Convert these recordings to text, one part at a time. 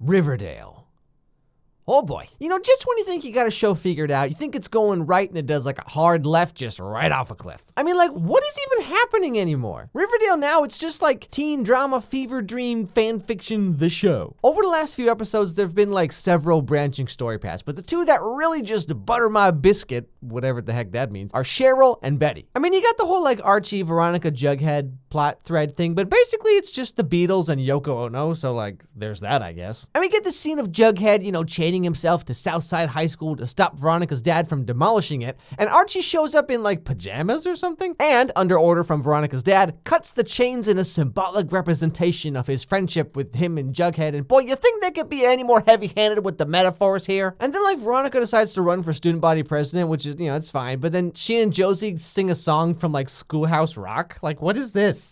Riverdale. Oh boy. You know, just when you think you got a show figured out, you think it's going right and it does like a hard left just right off a cliff. I mean, like, what is even happening anymore? Riverdale now, it's just like teen drama, fever dream, fan fiction, the show. Over the last few episodes, there've been like several branching story paths, but the two that really just butter my biscuit, whatever the heck that means, are Cheryl and Betty. I mean, you got the whole like Archie, Veronica, Jughead plot thread thing, but basically it's just the Beatles and Yoko Ono, so like, there's that, I guess. And we get the scene of Jughead, you know, chaining himself to Southside High School to stop Veronica's dad from demolishing it, and Archie shows up in like pajamas or something, and under order from Veronica's dad, cuts the chains in a symbolic representation of his friendship with him and Jughead, and boy, you think they could be any more heavy-handed with the metaphors here? And then like Veronica decides to run for student body president, which is, you know, it's fine, but then she and Josie sing a song from like Schoolhouse Rock? Like, what is this?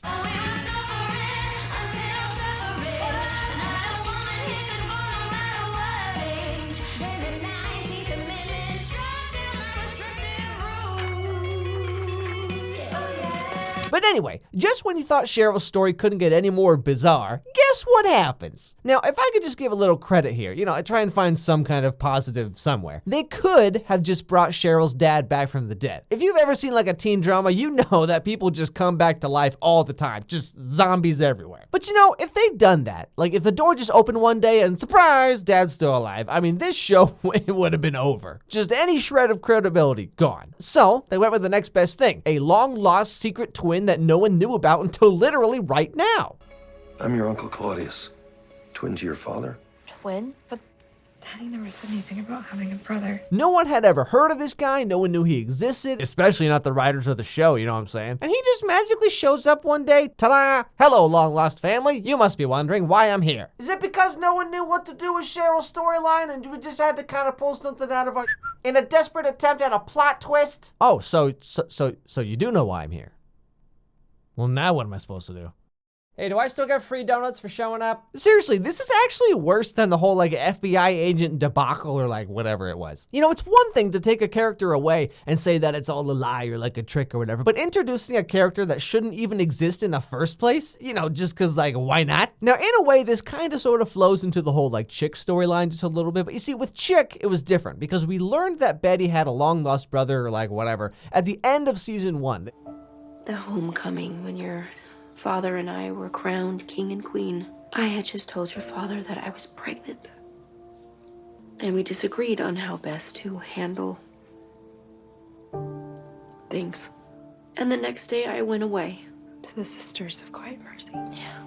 But anyway, just when you thought Cheryl's story couldn't get any more bizarre, guess what happens? Now, if I could just give a little credit here, you know, I try and find some kind of positive somewhere. They could have just brought Cheryl's dad back from the dead. If you've ever seen like a teen drama, you know that people just come back to life all the time, just zombies everywhere. But you know, if they'd done that, like if the door just opened one day and surprise, dad's still alive, I mean, this show would have been over. Just any shred of credibility gone. So they went with the next best thing, a long lost secret twin that no one knew about until literally right now. I'm your Uncle Claudius, twin to your father. Twin? But Daddy never said anything about having a brother. No one had ever heard of this guy, no one knew he existed, especially not the writers of the show, you know what I'm saying? And he just magically shows up one day, ta-da! Hello, long-lost family, you must be wondering why I'm here. Is it because no one knew what to do with Cheryl's storyline and we just had to kind of pull something out of our... in a desperate attempt at a plot twist? Oh, so you do know why I'm here. Well, now what am I supposed to do? Hey, do I still get free donuts for showing up? Seriously, this is actually worse than the whole like FBI agent debacle or like whatever it was. You know, it's one thing to take a character away and say that it's all a lie or like a trick or whatever, but introducing a character that shouldn't even exist in the first place, you know, just cause like, why not? Now, in a way, this kind of sort of flows into the whole like Chick storyline just a little bit, but you see, with Chick, it was different because we learned that Betty had a long lost brother or like whatever at the end of season 1. The homecoming when your father and I were crowned king and queen. I had just told your father that I was pregnant. And we disagreed on how best to handle things. And the next day I went away. To the Sisters of Quiet Mercy. Yeah.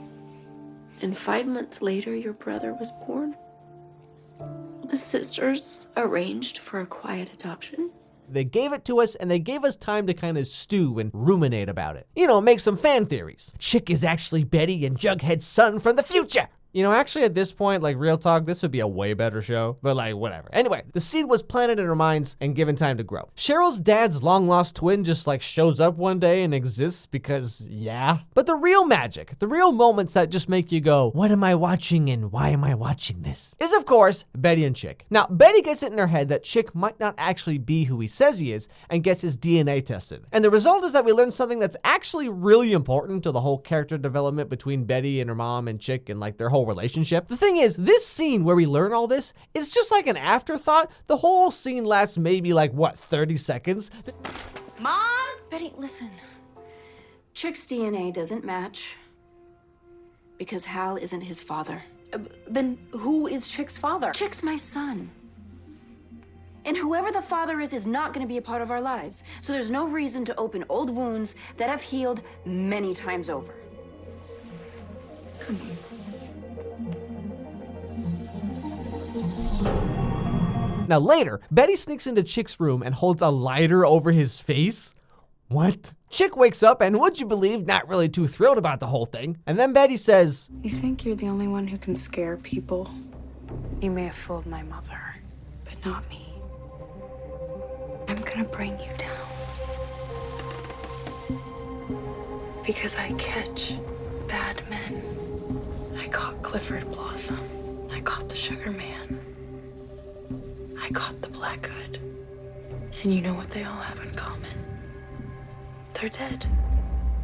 And 5 months later, your brother was born. The sisters arranged for a quiet adoption. They gave it to us and they gave us time to kind of stew and ruminate about it. You know, make some fan theories. Chick is actually Betty and Jughead's son from the future. You know, actually at this point, like real talk, this would be a way better show, but like whatever. Anyway, the seed was planted in our minds and given time to grow. Cheryl's dad's long lost twin just like shows up one day and exists because yeah. But the real magic, the real moments that just make you go, what am I watching and why am I watching this? Is of course, Betty and Chick. Now, Betty gets it in her head that Chick might not actually be who he says he is and gets his DNA tested. And the result is that we learn something that's actually really important to the whole character development between Betty and her mom and Chick and like their whole relationship. The thing is, this scene where we learn all this, it's just like an afterthought. The whole scene lasts maybe like, what, 30 seconds? Mom? Betty, listen. Chick's DNA doesn't match because Hal isn't his father. Then who is Chick's father? Chick's my son. And whoever the father is not going to be a part of our lives. So there's no reason to open old wounds that have healed many times over. Come here. Now later, Betty sneaks into Chick's room and holds a lighter over his face. What? Chick wakes up and, would you believe, not really too thrilled about the whole thing. And then Betty says, You think you're the only one who can scare people? You may have fooled my mother, but not me. I'm gonna bring you down. Because I catch bad men. I caught Clifford Blossom. I caught the Sugar Man. I caught the Black Hood. And you know what they all have in common? They're dead.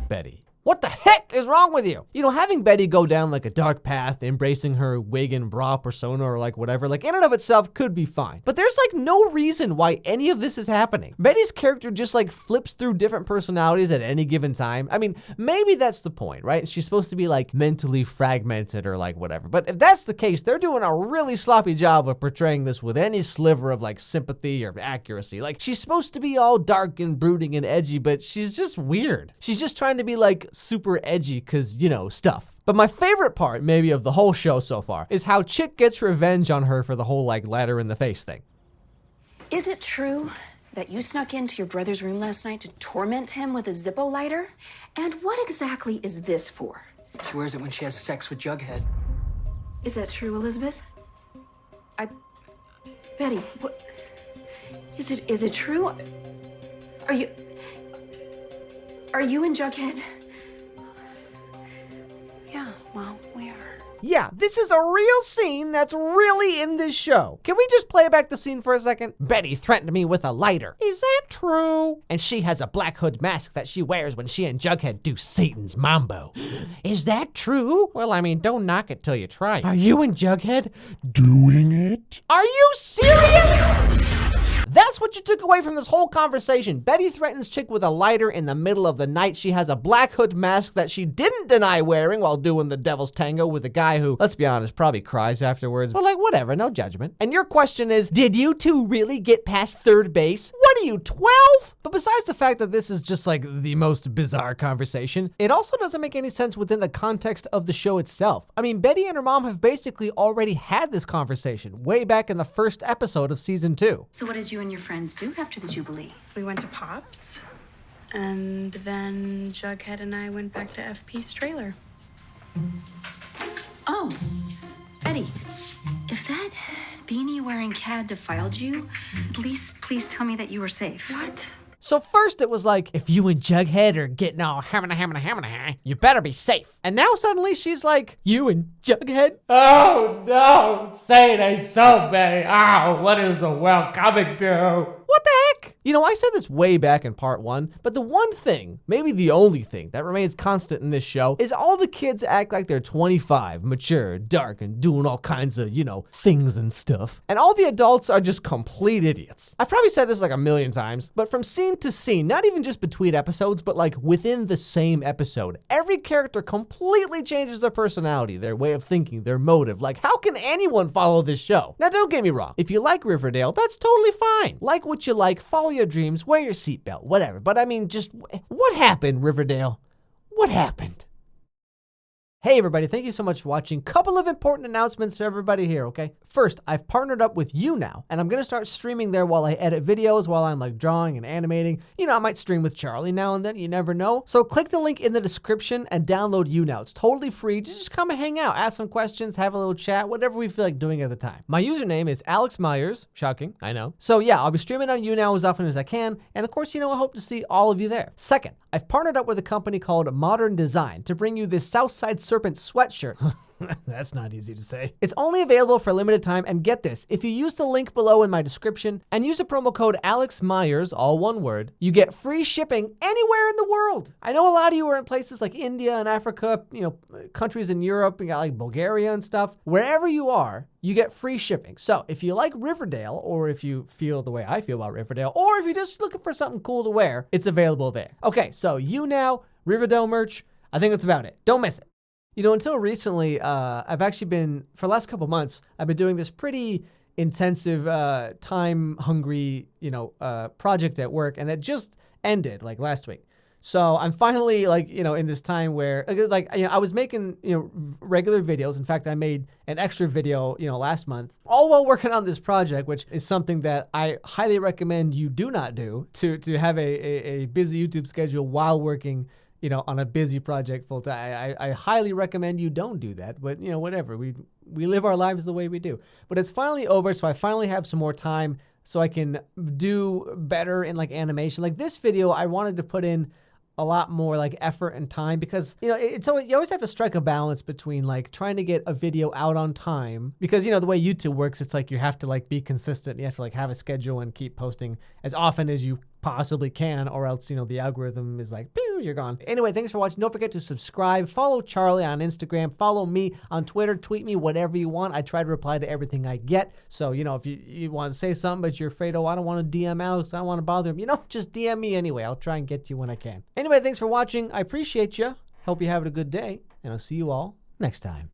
Betty. What the heck is wrong with you? You know, having Betty go down like a dark path, embracing her wig and bra persona or like whatever, like in and of itself could be fine. But there's like no reason why any of this is happening. Betty's character just like flips through different personalities at any given time. I mean, maybe that's the point, right? She's supposed to be like mentally fragmented or like whatever. But if that's the case, they're doing a really sloppy job of portraying this with any sliver of like sympathy or accuracy. Like she's supposed to be all dark and brooding and edgy, but she's just weird. She's just trying to be like super edgy cause, you know, stuff. But my favorite part, maybe of the whole show so far, is how Chick gets revenge on her for the whole like ladder in the face thing. Is it true that you snuck into your brother's room last night to torment him with a Zippo lighter? And what exactly is this for? She wears it when she has sex with Jughead. Is that true, Elizabeth? Betty, what? Is it true? Are you and Jughead? Yeah, well, we are. Yeah, this is a real scene that's really in this show. Can we just play back the scene for a second? Betty threatened me with a lighter. Is that true? And she has a black hood mask that she wears when she and Jughead do Satan's Mambo. Is that true? Well, I mean, don't knock it till you try. Are you and Jughead doing it? Are you serious? That's what you took away from this whole conversation. Betty threatens Chick with a lighter in the middle of the night. She has a black hood mask that she didn't deny wearing while doing the devil's tango with a guy who, let's be honest, probably cries afterwards. But like, whatever, no judgment. And your question is, did you two really get past third base? What are you, 12? But besides the fact that this is just like the most bizarre conversation, it also doesn't make any sense within the context of the show itself. I mean, Betty and her mom have basically already had this conversation way back in the first episode of season 2. So what did you and your friends do after the Jubilee? We went to Pop's, and then Jughead and I went back to FP's trailer. Oh, Betty, if that beanie-wearing cad defiled you, at least please tell me that you were safe. What? So first it was like, if you and Jughead are getting all hamina, you better be safe. And now suddenly she's like, you and Jughead? Oh no, say it ain't so, Betty. Oh, what is the world coming to? What the heck? You know, I said this way back in part 1, but the one thing, maybe the only thing that remains constant in this show is all the kids act like they're 25, mature, dark, and doing all kinds of, you know, things and stuff. And all the adults are just complete idiots. I've probably said this like a million times, but from scene to scene, not even just between episodes, but like within the same episode, every character completely changes their personality, their way of thinking, their motive. Like, how can anyone follow this show? Now, don't get me wrong. If you like Riverdale, that's totally fine. Like what you like, follow your dreams, wear your seatbelt, whatever. But I mean, just what happened, Riverdale? What happened? Hey everybody, thank you so much for watching. Couple of important announcements for everybody here, okay? First, I've partnered up with YouNow, and I'm gonna start streaming there while I edit videos, while I'm like drawing and animating. You know, I might stream with Charlie now and then, you never know. So click the link in the description and download YouNow. It's totally free. Just come and hang out, ask some questions, have a little chat, whatever we feel like doing at the time. My username is Alex Meyers. Shocking, I know. So yeah, I'll be streaming on YouNow as often as I can, and of course, you know, I hope to see all of you there. Second, I've partnered up with a company called Modern Design to bring you this Southside Serpent sweatshirt. That's not easy to say. It's only available for a limited time, and get this, if you use the link below in my description and use the promo code Alex Meyers, all one word, you get free shipping anywhere in the world. I know a lot of you are in places like India and Africa, you know, countries in Europe, you got like Bulgaria and stuff. Wherever you are, you get free shipping. So if you like Riverdale, or if you feel the way I feel about Riverdale, or if you're just looking for something cool to wear, it's available there. Okay, so YouNow, Riverdale merch, I think that's about it. Don't miss it. You know, until recently, I've actually been, for the last couple months, I've been doing this pretty intensive, time-hungry, you know, project at work, and it just ended, like, last week. So I'm finally, like, you know, in this time where, like, you know, I was making, you know, regular videos. In fact, I made an extra video, you know, last month, all while working on this project, which is something that I highly recommend you do not do, to have a busy YouTube schedule while working, you know, on a busy project full time. I highly recommend you don't do that, but you know, whatever. We live our lives the way we do. But it's finally over, so I finally have some more time so I can do better in like animation. Like this video, I wanted to put in a lot more like effort and time, because you know, you always have to strike a balance between like trying to get a video out on time, because you know the way YouTube works, it's like you have to like be consistent, you have to like have a schedule and keep posting as often as you possibly can, or else, you know, the algorithm is like, pew, you're gone. Anyway, thanks for watching. Don't forget to subscribe. Follow Charlie on Instagram. Follow me on Twitter. Tweet me whatever you want. I try to reply to everything I get. So, you know, if you want to say something, but you're afraid, oh, I don't want to DM Alex, I don't want to bother him, you know, just DM me anyway. I'll try and get to you when I can. Anyway, thanks for watching. I appreciate you. Hope you're having a good day, and I'll see you all next time.